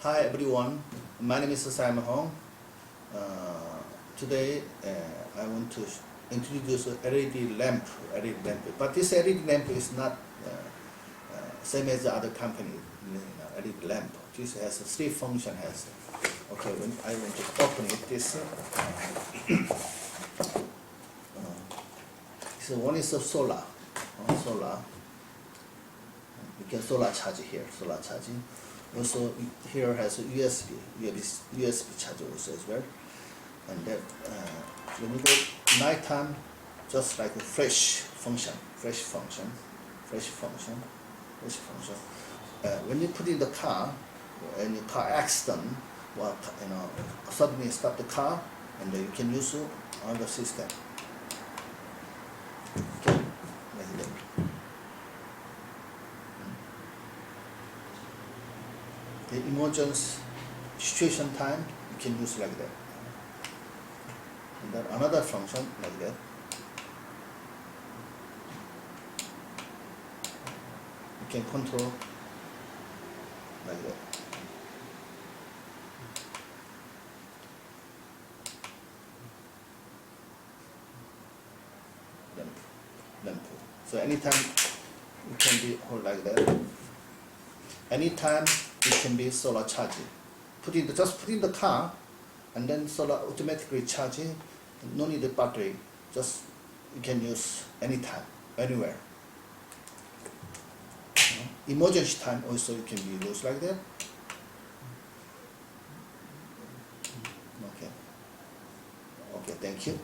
Hi everyone, my name is simonhong. Today I want to introduce a LED lamp. But this LED lamp is not same as the other company LED lamp. This has three functions. Okay, when I want to open it, so one is a solar. You can solar charge here, solar charging. Also here has a USB charger also as well. And that when you go nighttime, just like a fresh function. When you put in the car, and your car accident, well, suddenly stop the car, and then you can use it on the system. Okay, like that. The emergency situation time, you can use like that. And then another function like that. You can control like that. Lamp. So anytime you can be hold like that. Anytime it can be solar charging. Just put in the car, and then solar automatically charging. No need the battery. Just you can use anytime, anywhere. Emergency time also you can be used like that. Okay. Okay. Thank you.